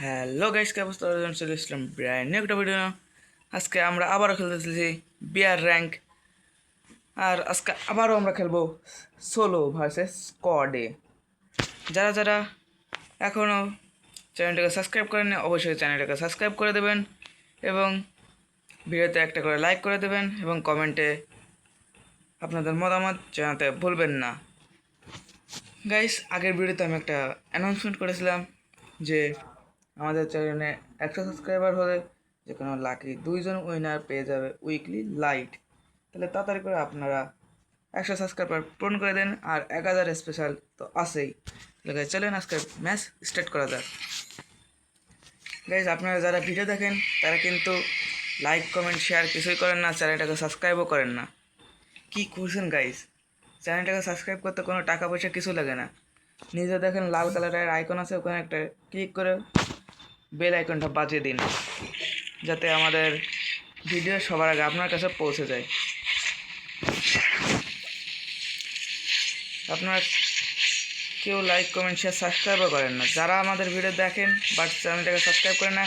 Hello guys, কি অবস্থা? চলে আসলাম ব্র্যান্ড নিউ একটা ভিডিও। আজকে আমরা আবারও খেলতেছি বিয়ার র্যাঙ্ক। আর আজকে আবারও আমরা খেলবো সোলো ভার্সেস স্কোয়াডে। যারা যারা এখনও চ্যানেলটাকে সাবস্ক্রাইব করেননি অবশ্যই চ্যানেলটাকে সাবস্ক্রাইব করে দেবেন এবং ভিডিওতে একটা করে লাইক করে দেবেন এবং কমেন্টে আপনাদের মতামত জানাতে ভুলবেন না। গাইস, আগের ভিডিওতে আমি একটা অ্যানাউন্সমেন্ট করেছিলাম যে আমাদের চ্যানেলে 100 সাবস্ক্রাইবার হলে যে কোনো লাকি 2জন উইনার পেয়ে যাবে উইকলি লাইট। তাহলে তাড়াতাড়ি করে আপনারা 100 সাবস্ক্রাইবার পূরণ করে দেন, আর 1000 স্পেশাল তো আছেই। তাহলে গাইজ চলেন আজকে ম্যাচ স্টার্ট করা যাক। গাইজ, আপনারা যারা ভিডিও দেখেন তারা কিন্তু লাইক কমেন্ট শেয়ার কিছুই করেন না, চ্যানেলটাকে সাবস্ক্রাইবও করেন না। কি করছেন গাইজ? চ্যানেলটাকে সাবস্ক্রাইব করতে কোনো টাকা পয়সা কিছু লাগে না। নিজে দেখেন লাল কালারের আইকন আছে, ওখানে একটা ক্লিক করে বেল আইকনটা বাজিয়ে দিন, যাতে আমাদের ভিডিও সবার আগে আপনার কাছে পৌঁছে যায়। আপনারা কেউ লাইক কমেন্ট শেয়ার সাবস্ক্রাইবও করেন না। যারা আমাদের ভিডিও দেখেন বাট চ্যানেলটাকে সাবস্ক্রাইব করেন না,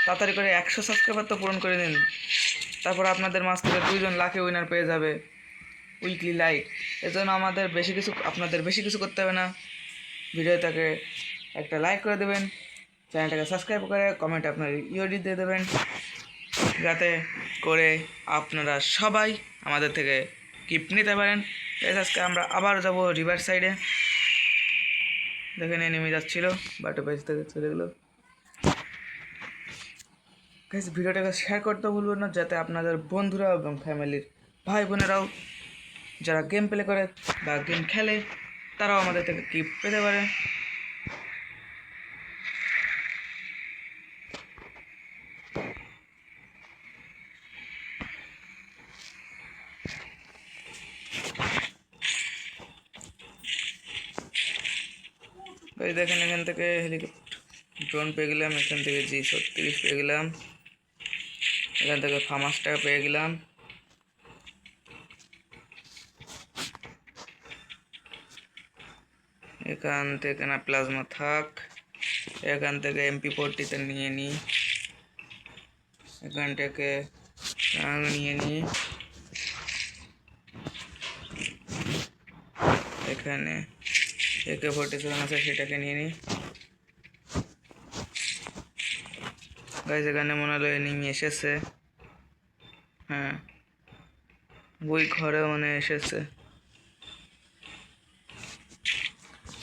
তাড়াতাড়ি করে 100 সাবস্ক্রাইবার তো পূরণ করে দিন। তারপর আপনাদের মাঝ থেকে 2জন লাকি উইনার পেয়ে যাবে উইকলি লাইক। এজন্য আপনাদের বেশি কিছু করতে হবে না। ভিডিওটাকে একটা লাইক করে দেবেন, চ্যানেলটাকে সাবস্ক্রাইব করে কমেন্টে আপনার ইওডি দিয়ে দেবেন, যাতে করে আপনারা সবাই আমাদের থেকে গিফট নিতে পারেন। আজকে আমরা আবার যাব রিভার সাইডে। দেখে নিয়ে নেমে যাচ্ছিল, বাটো পেজ থেকে চলে গেলো। ভিডিওটাকে শেয়ার করতে ভুলবেন না, যাতে আপনাদের বন্ধুরা এবং ফ্যামিলির ভাই বোনেরাও যারা গেম প্লে করে বা গেম খেলে তারাও আমাদের থেকে গিফট পেতে পারে। এই দেখেন, এখান থেকে হেলিকপ্টার ড্রোন পেয়ে গেলাম, এখান থেকে G-36 পেয়ে গেলাম, এখান থেকে ফার্মাসটা পেয়ে গেলাম, এখান থেকে না প্লাজমা থাক, এখান থেকে MP40 নিয়ে নিই, এখান থেকে নিয়ে নিই, এখানে AK-47 আছে সেটাকে নিয়ে নিই। গাইজ, এখানে মনে হলো এনিমি এসেছে। হ্যাঁ, ওই ঘরে মনে এসেছে।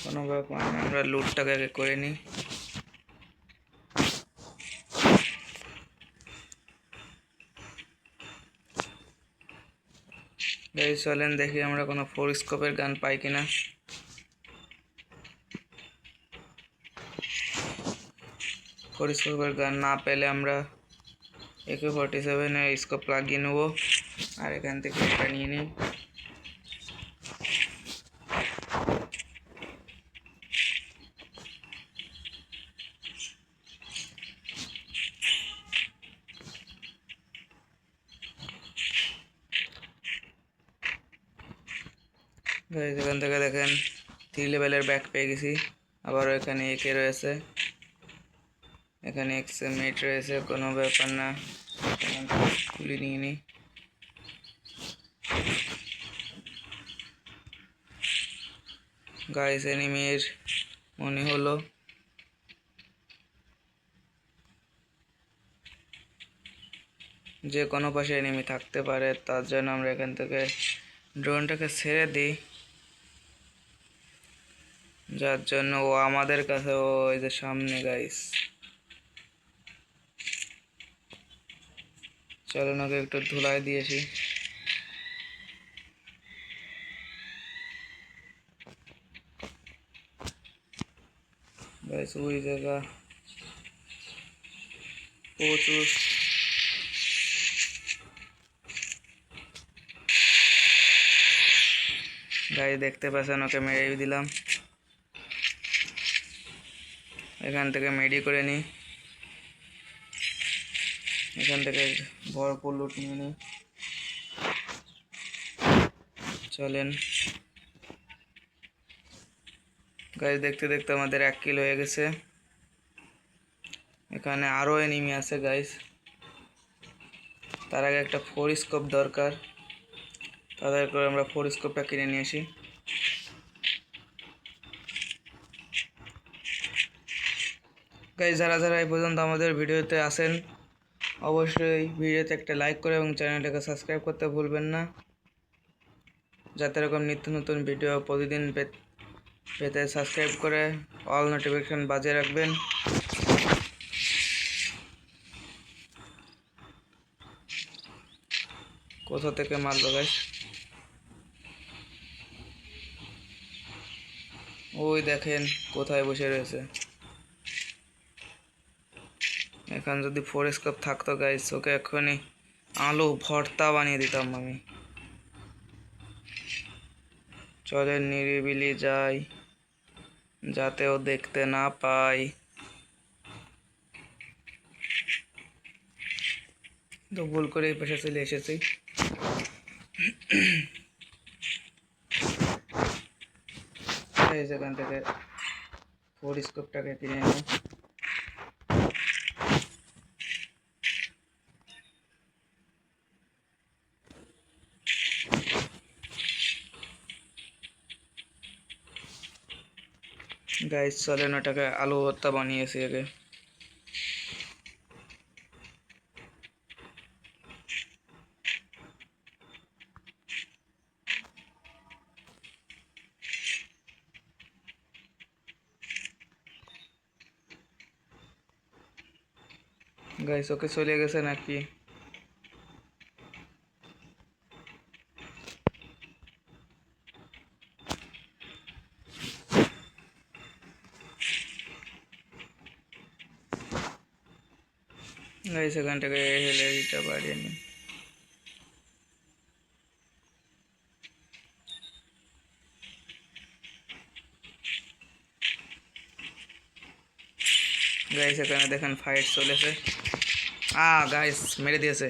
কোনো ব্যাপার না, আমরা লুটটাকে আগে করে নিই। গাইজ চলেন দেখি আমরা কোনো 4 স্কোপের গান পাই কিনা। স্কোপের গান না পেলে আমরা AK-47 স্কোপ লাগিয়ে নেবো, আর এখান থেকে এটা নিয়ে নিই। এখান থেকে দেখেন 3 লেভেলের ব্যাগ পেয়ে গেছি। আবারও এখানে AK রয়েছে, এখানে XM8 রয়েছে, কোনো ব্যাপার না, খুলে নিয়ে নিই। গাইস, এনিমির মনে হলো যে কোনো পাশে এনিমি থাকতে পারে, তার জন্য আমরা এখান থেকে ড্রোনটাকে ছেড়ে দিই, যার জন্য ও আমাদের কাছে ওই যে সামনে। গাইস চলুন ওকে একটু ধুলাই দিয়েছি। গাইস ওই জায়গা প্রচুর গাইস দেখতে পাচ্ছেন, ওকে মেরে দিলাম। এখান থেকে মেডি করে নিই, এখান থেকে ভরপুর লুট নিয়ে নিই। চলেন গাইস, দেখতে দেখতে আমাদের 1 কিল হয়ে গেছে। এখানে আরও এনিমি আছে গাইস। তার আগে একটা ফোরিস্কোপ দরকার, তাদের করে আমরা ফোরিস্কোপটা কিনে নিয়ে আসি। গাইস যারা যারা এই পর্যন্ত আমাদের ভিডিওতে আসেন অবশ্যই ভিডিওতে একটা লাইক করে এবং চ্যানেলটাকে সাবস্ক্রাইব করতে ভুলবেন না, যাতে এরকম নিত্য নতুন ভিডিও প্রতিদিন পেতে সাবস্ক্রাইব করে অল নোটিফিকেশন বাজিয়ে রাখবেন। কোথা থেকে মারলো গাইস? ওই দেখেন কোথায় বসে রয়েছে। এখন যদি ফোরেস্কোপ থাকতো গাইস ওকে এখনই আলু ভর্তা বানিয়ে দিতাম আমি। চলেন নিরিবিলি যাই, যাতে ও দেখতে না পাই। তো ভুল করে এই পাশে চলে এসেছি। সেখান থেকে ফোরিস্কোপটাকে কিনে নেব। গাইস চলেন ওটাকে আলু ভর্তা বানিয়েছি আগে। গাইস ওকে চলে গেছে নাকি? গাইস এখান থেকে হেলে দিতে পারিনি। গাইস এখানে দেখেন ফাইট চলেছে। গাইস মেরে দিয়েছে।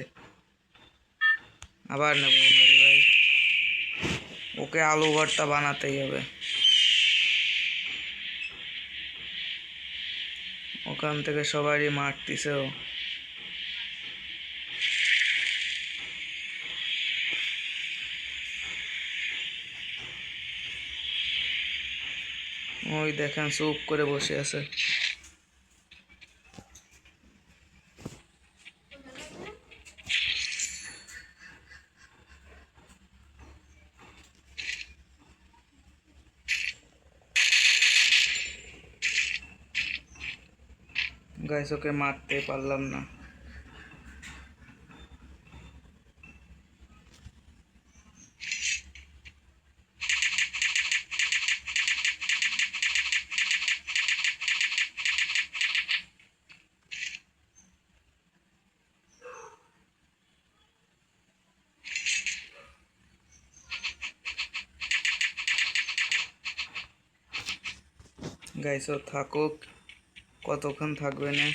আবার নেব ভাই, ওকে আলু ভর্তা বানাতেই হবে। ওখান থেকে সবারই মারতিছে ও। ওই দেখেন চুপ করে বসে আছে। গাইস ওকে মারতে পারলাম না। গাইস ও থাকুক, কতক্ষণ থাকবে না।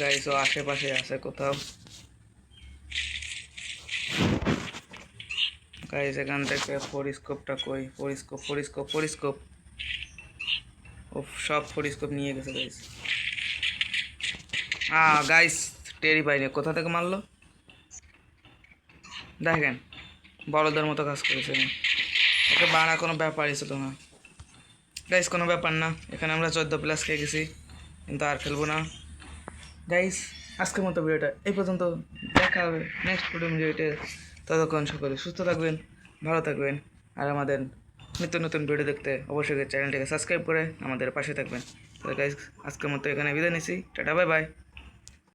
গাইস ও আশেপাশে আছে কোথাও। গাইস এখান থেকে ফোরিস্কোপটা কই? ফোরিস্কোপ ফোরিস্কোপ ফোরিস্কোপ, ও সব ফোরিস্কোপ নিয়ে গেছে গাইস। গাইস টেরি পাইনি কোথা থেকে মারলো। দেখেন বড়দের মতো কাজ করেছে। ওকে বাড়া কোনো ব্যাপারই ছিল না গাইস, কোনো ব্যাপার না। এখানে আমরা 14+ খেয়ে গেছি, কিন্তু আর খেলবো না গাইস। আজকের মতো ভিডিওটা এই পর্যন্ত, দেখা হবে নেক্সট ভিডিওতে। ততক্ষণ সকলে সুস্থ থাকবেন, ভালো থাকবেন, আর আমাদের নিত্য নতুন ভিডিও দেখতে অবশ্যই চ্যানেলটিকে সাবস্ক্রাইব করে আমাদের পাশে থাকবেন। তো গাইস আজকের মতো এখানে বিদায় নিচ্ছি, টাটা বাই বাই।